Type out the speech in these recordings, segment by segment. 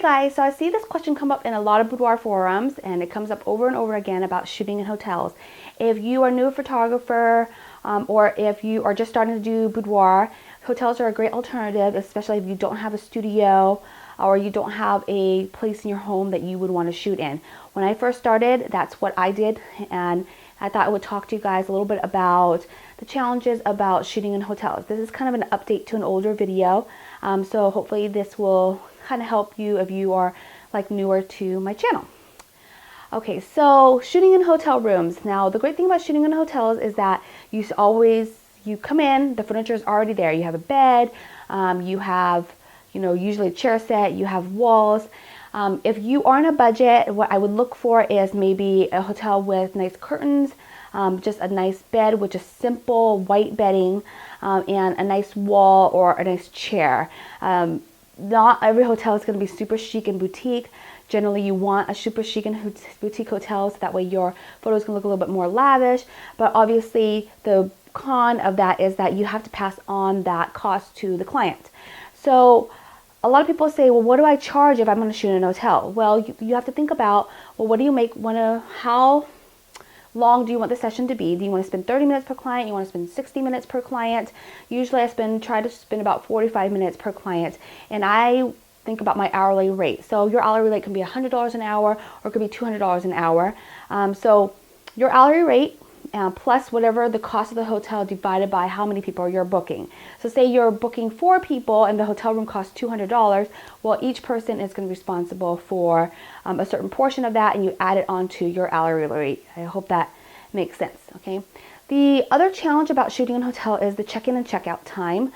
guys, so I see this question come up in a lot of boudoir forums, and it comes up over and over again about shooting in hotels. If you are a new photographer or if you are just starting to do boudoir, hotels are a great alternative, especially if you don't have a studio or you don't have a place in your home that you would want to shoot in. When I first started, that's what I did, and I thought I would talk to you guys a little bit about the challenges about shooting in hotels. This is kind of an update to an older video, so hopefully this will kind of help you if you are like newer to my channel. Okay, so shooting in hotel rooms. Now, the great thing about shooting in hotels is that you come in, the furniture is already there. You have a bed, you have, usually a chair set, you have walls. If you are on a budget, what I would look for is maybe a hotel with nice curtains, just a nice bed with just simple white bedding, and a nice wall or a nice chair. Not every hotel is going to be super chic and boutique. Generally, you want a super chic and boutique hotel so that way your photos can look a little bit more lavish. But obviously, the con of that is that you have to pass on that cost to the client. So a lot of people say, well, what do I charge if I'm going to shoot in a hotel? Well, you have to think about, well, what do you how long do you want the session to be? Do you want to spend 30 minutes per client? You want to spend 60 minutes per client? Usually I try to spend about 45 minutes per client, and I think about my hourly rate. So your hourly rate can be $100 an hour or it could be $200 an hour. So your hourly rate plus whatever the cost of the hotel divided by how many people you're booking. So say you're booking 4 people and the hotel room costs $200. Well, each person is going to be responsible for a certain portion of that, and you add it onto your hourly rate. I hope that makes sense. Okay. The other challenge about shooting in a hotel is the check-in and check-out time,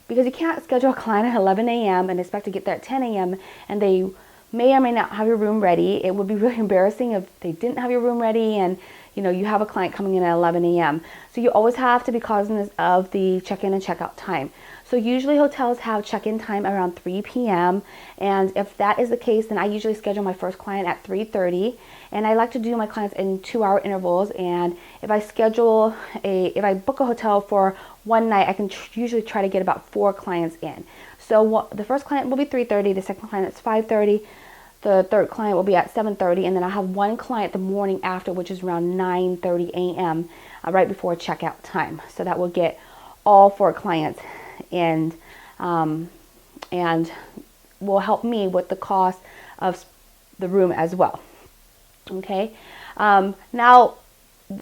because you can't schedule a client at 11 a.m. and expect to get there at 10 a.m. and they may or may not have your room ready. It would be really embarrassing if they didn't have your room ready and you have a client coming in at 11 a.m. So you always have to be cognizant of the check-in and check-out time. So usually hotels have check-in time around 3 p.m. And if that is the case, then I usually schedule my first client at 3:30. And I like to do my clients in 2-hour intervals. And if I book a hotel for one night, I can usually try to get about 4 clients in. So the first client will be 3:30, the second client is 5:30. The third client will be at 7:30, and then I have one client the morning after, which is around 9:30 a.m. Right before checkout time. So that will get all 4 clients in, and will help me with the cost of the room as well. Okay. Now,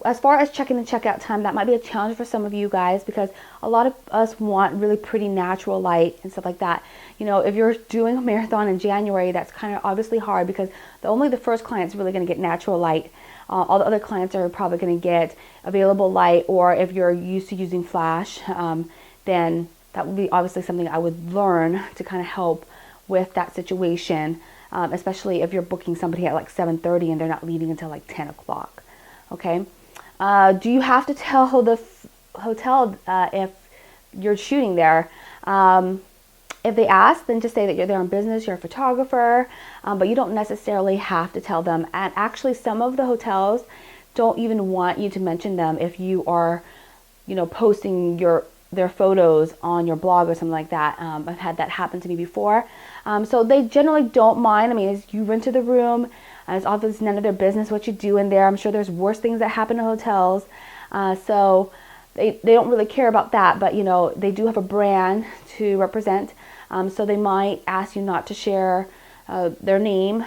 as far as check-in and check-out time, that might be a challenge for some of you guys because a lot of us want really pretty natural light and stuff like that. If you're doing a marathon in January, that's kind of obviously hard because only the first client's really going to get natural light. All the other clients are probably going to get available light, or if you're used to using flash, then that would be obviously something I would learn to kind of help with that situation, especially if you're booking somebody at like 7:30 and they're not leaving until like 10 o'clock. Okay. Do you have to tell the hotel if you're shooting there? If they ask, then just say that you're there on business, you're a photographer, but you don't necessarily have to tell them. And actually, some of the hotels don't even want you to mention them if you are, posting their photos on your blog or something like that. I've had that happen to me before. So they generally don't mind. I mean, as you rented the room, it's obviously none of their business what you do in there. I'm sure there's worse things that happen in hotels. So they don't really care about that, but they do have a brand to represent. So they might ask you not to share their name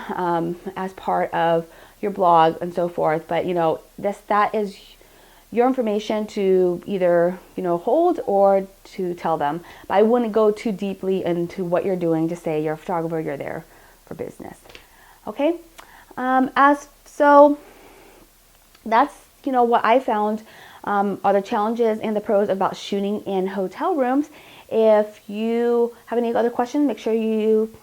as part of your blog and so forth. But that is your information to either hold or to tell them. But I wouldn't go too deeply into what you're doing. Just say you're a photographer, you're there for business. Okay. So that's what I found are the challenges and the pros about shooting in hotel rooms. If you have any other questions, make sure you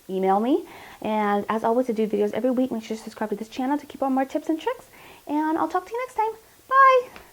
email me. And as always, I do videos every week. Make sure to subscribe to this channel to keep on more tips and tricks. And I'll talk to you next time. Bye.